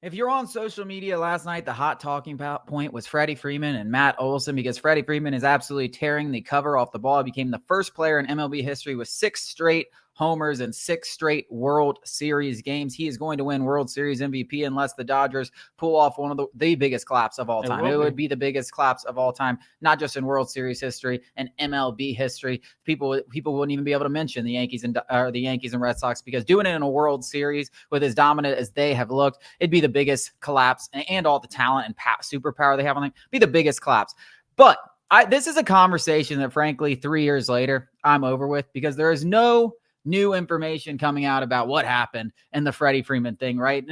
If you're on social media last night, the hot talking point was Freddie Freeman and Matt Olson, because Freddie Freeman is absolutely tearing the cover off the ball. He became the first player in MLB history with 6 straight homers and 6 straight World Series games. He is going to win World Series MVP unless the Dodgers pull off one of the biggest collapse of all time. It would be the biggest collapse of all time, not just in World Series history and MLB history. People wouldn't even be able to mention the Yankees and Red Sox, because doing it in a World Series with as dominant as they have looked, it'd be the biggest collapse, and all the talent and superpower they have on them, be the biggest collapse. But this is a conversation that, frankly, 3 years later, I'm over with, because there is no new information coming out about what happened in the Freddie Freeman thing, right?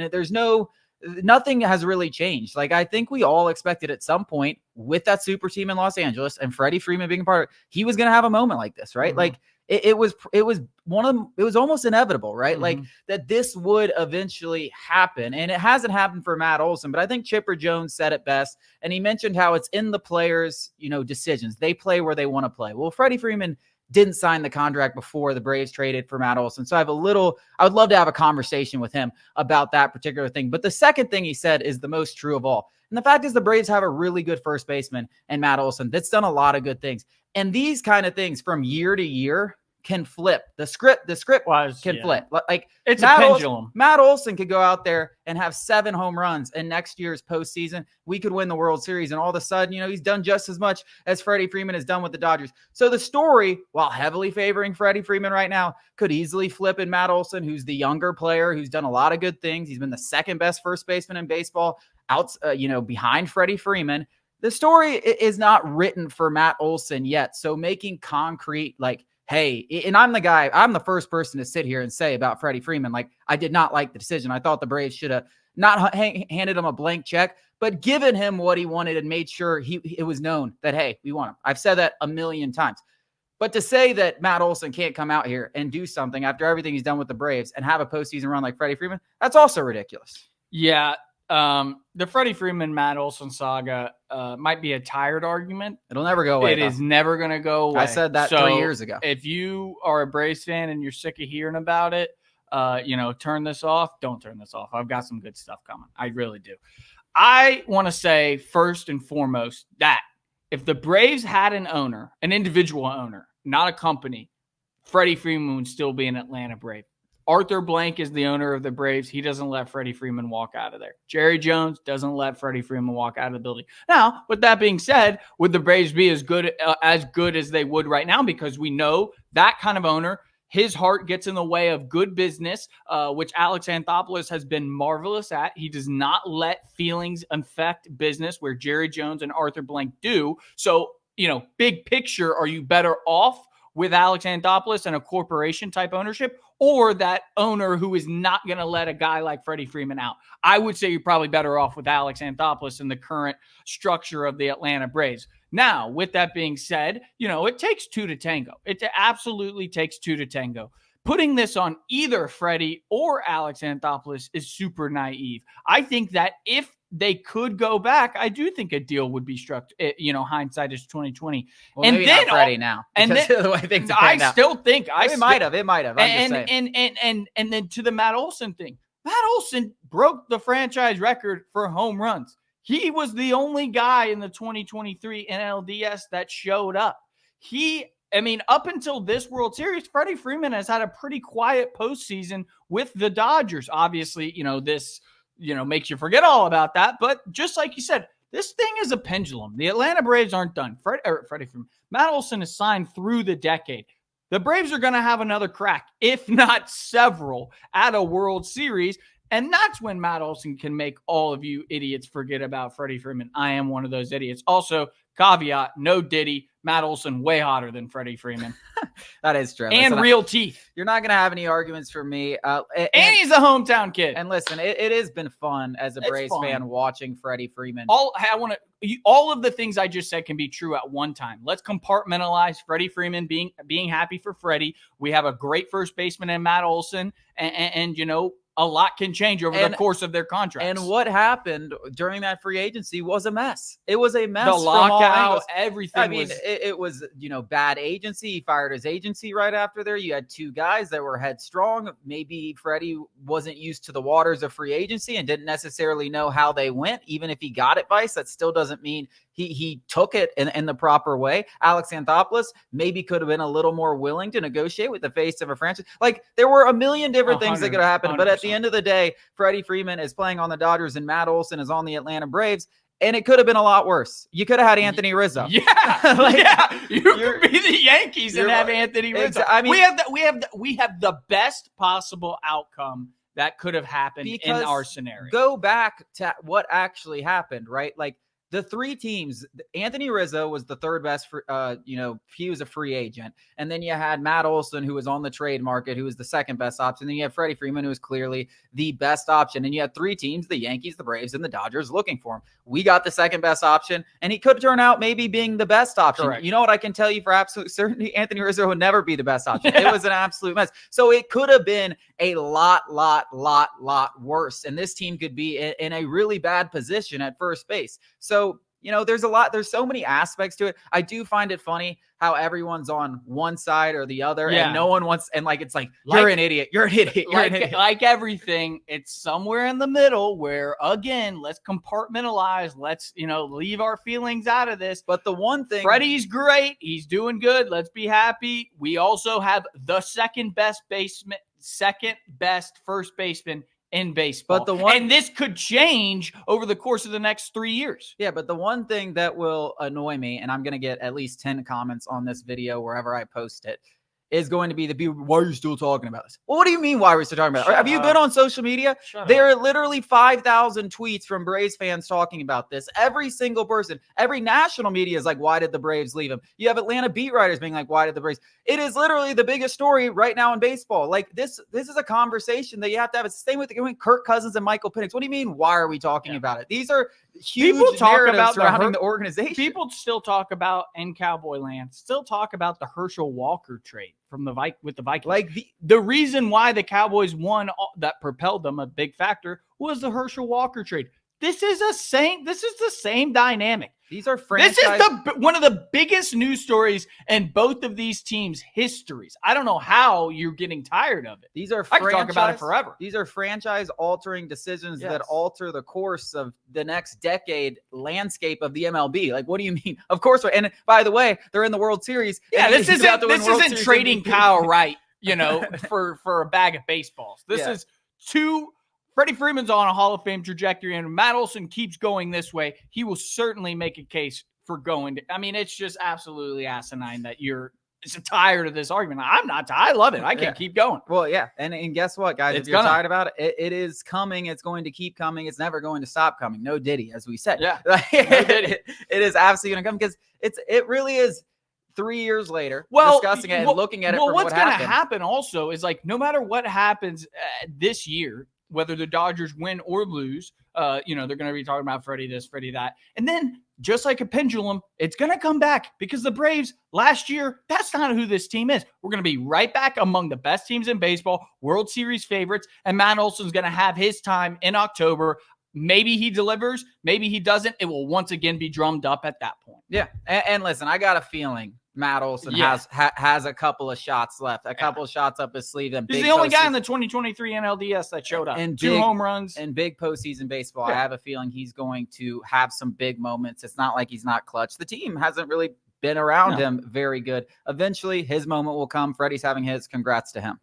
Nothing has really changed. Like, I think we all expected at some point, with that super team in Los Angeles and Freddie Freeman being a part of it, he was going to have a moment like this, right? Mm-hmm. Like, it was almost inevitable, right? Mm-hmm. Like, that this would eventually happen. And it hasn't happened for Matt Olson, but I think Chipper Jones said it best. And he mentioned how it's in the players', decisions. They play where they want to play. Well, Freddie Freeman didn't sign the contract before the Braves traded for Matt Olson. So I would love to have a conversation with him about that particular thing. But the second thing he said is the most true of all. And the fact is, the Braves have a really good first baseman in Matt Olson that's done a lot of good things. And these kind of things from year to year can flip. The script can flip. Like, it's Matt a pendulum. Matt Olson could go out there and have 7 home runs in next year's postseason. We could win the World Series, and all of a sudden, he's done just as much as Freddie Freeman has done with the Dodgers. So the story, while heavily favoring Freddie Freeman right now, could easily flip in Matt Olson, who's the younger player, who's done a lot of good things. He's been the second best first baseman in baseball, behind Freddie Freeman. The story is not written for Matt Olson yet. So making concrete, like, hey, and I'm the first person to sit here and say about Freddie Freeman, like, I did not like the decision. I thought the Braves should have not handed him a blank check, but given him what he wanted and made sure it was known that, hey, we want him. I've said that a million times. But to say that Matt Olson can't come out here and do something after everything he's done with the Braves and have a postseason run like Freddie Freeman, that's also ridiculous. Yeah. The Freddie Freeman, Matt Olson saga might be a tired argument. It'll never go away. It is never going to go away. I said that 3 years ago. If you are a Braves fan and you're sick of hearing about it, turn this off. Don't turn this off. I've got some good stuff coming. I really do. I want to say first and foremost that if the Braves had an individual owner, not a company, Freddie Freeman would still be an Atlanta Brave. Arthur Blank is the owner of the Braves. He doesn't let Freddie Freeman walk out of there. Jerry Jones doesn't let Freddie Freeman walk out of the building. Now, with that being said, would the Braves be as good as they would right now? Because we know that kind of owner, his heart gets in the way of good business, which Alex Anthopoulos has been marvelous at. He does not let feelings affect business, where Jerry Jones and Arthur Blank do. So, big picture, are you better off with Alex Anthopoulos and a corporation type ownership, or that owner who is not going to let a guy like Freddie Freeman out? I would say you're probably better off with Alex Anthopoulos in the current structure of the Atlanta Braves. Now, with that being said, it takes 2 to tango. It absolutely takes 2 to tango. Putting this on either Freddie or Alex Anthopoulos is super naive. I think that if they could go back, I do think a deal would be struck. Hindsight is 2020. Well, and maybe then not Freddie now, and then the way things I still think it might have. And then to the Matt Olson thing, Matt Olson broke the franchise record for home runs. He was the only guy in the 2023 NLDS that showed up. Up until this World Series, Freddie Freeman has had a pretty quiet postseason with the Dodgers. Obviously, this makes you forget all about that. But just like you said, this thing is a pendulum. The Atlanta Braves aren't done. Freddie Freeman, Matt Olson is signed through the decade. The Braves are going to have another crack, if not several, at a World Series. And that's when Matt Olson can make all of you idiots forget about Freddie Freeman. I am one of those idiots. Also, caveat, no Diddy. Matt Olson way hotter than Freddie Freeman. That is true. And real teeth. You're not going to have any arguments from me. And he's a hometown kid. And listen, it has been fun as a Braves fan watching Freddie Freeman. All of the things I just said can be true at one time. Let's compartmentalize Freddie Freeman being happy for Freddie. We have a great first baseman in Matt Olson. And a lot can change over the course of their contracts. And what happened during that free agency was a mess. It was a mess. The from all lockout, angles. everything. I mean, it was, bad agency. He fired his agency right after there. You had two guys that were headstrong. Maybe Freddie wasn't used to the waters of free agency and didn't necessarily know how they went. Even if he got advice, that still doesn't mean he took it in the proper way. Alex Anthopoulos maybe could have been a little more willing to negotiate with the face of a franchise. Like, there were a million different things that could have happened. 100%. But at the end of the day, Freddie Freeman is playing on the Dodgers and Matt Olson is on the Atlanta Braves. And it could have been a lot worse. You could have had Anthony Rizzo. Yeah. You could be the Yankees and have Anthony Rizzo. I mean, we have the best possible outcome that could have happened in our scenario. Go back to what actually happened, right? Like, the three teams, Anthony Rizzo was the third best, he was a free agent. And then you had Matt Olson, who was on the trade market, who was the second best option. Then you have Freddie Freeman, who was clearly the best option. And you had three teams, the Yankees, the Braves, and the Dodgers looking for him. We got the second best option, and he could turn out maybe being the best option. Correct. You know what I can tell you for absolute certainty? Anthony Rizzo would never be the best option. Yeah. It was an absolute mess. So it could have been a lot worse. And this team could be in a really bad position at first base. So, there's so many aspects to it. I do find it funny how everyone's on one side or the other, and no one wants, and it's like, you're an idiot. You're an idiot. You're an idiot. Like everything, it's somewhere in the middle where, again, let's compartmentalize. Let's, leave our feelings out of this. But the one thing, Freddie's great. He's doing good. Let's be happy. We also have the second best first baseman in baseball. And this could change over the course of the next 3 years. Yeah, but the one thing that will annoy me, and I'm going to get at least 10 comments on this video wherever I post it, is going to be the people, why are you still talking about this? Well, what do you mean, why are we still talking about it? Have you been on social media? There are literally 5,000 tweets from Braves fans talking about this. Every single person, every national media is like, why did the Braves leave him? You have Atlanta beat writers being like, why did the Braves? It is literally the biggest story right now in baseball. Like, this is a conversation that you have to have. It's the same with Kirk Cousins and Michael Penix. What do you mean, why are we talking about it? These are huge people talk about surrounding the organization. People still talk about, in Cowboy land, still talk about the Herschel Walker trade from with the Vikings. Like, the reason why the Cowboys won, that propelled them, a big factor, was the Herschel Walker trade. This is the same dynamic. These are franchise. This is one of the biggest news stories in both of these teams' histories. I don't know how you're getting tired of it. These are I can talk about it forever. These are franchise-altering decisions that alter the course of the next decade landscape of the MLB. Like, what do you mean? Of course. And by the way, they're in the World Series. Yeah, this isn't trading Kyle Wright, for a bag of baseballs. This is Freddie Freeman's on a Hall of Fame trajectory, and Matt Olson keeps going this way. He will certainly make a case for going. It's just absolutely asinine that you're tired of this argument. I'm not. I love it. I can't keep going. Well, yeah. And guess what, guys? If you're tired about it, it is coming. It's going to keep coming. It's never going to stop coming. No Diddy, as we said. Yeah. No Diddy. It is absolutely going to come because it really is 3 years later discussing it and looking at it from what happened. What's going to happen also is, like, no matter what happens this year, whether the Dodgers win or lose, they're going to be talking about Freddie this, Freddie that. And then, just like a pendulum, it's going to come back because the Braves last year, that's not who this team is. We're going to be right back among the best teams in baseball, World Series favorites, and Matt Olson's going to have his time in October. Maybe he delivers, maybe he doesn't. It will once again be drummed up at that point. Yeah. And listen, I got a feeling Matt Olson has a couple of shots left, a couple of shots up his sleeve. And he's the only guy in the 2023 NLDS that showed up. And 2 home runs. In big postseason baseball, I have a feeling he's going to have some big moments. It's not like he's not clutch. The team hasn't really been around him very good. Eventually, his moment will come. Freddie's having his. Congrats to him.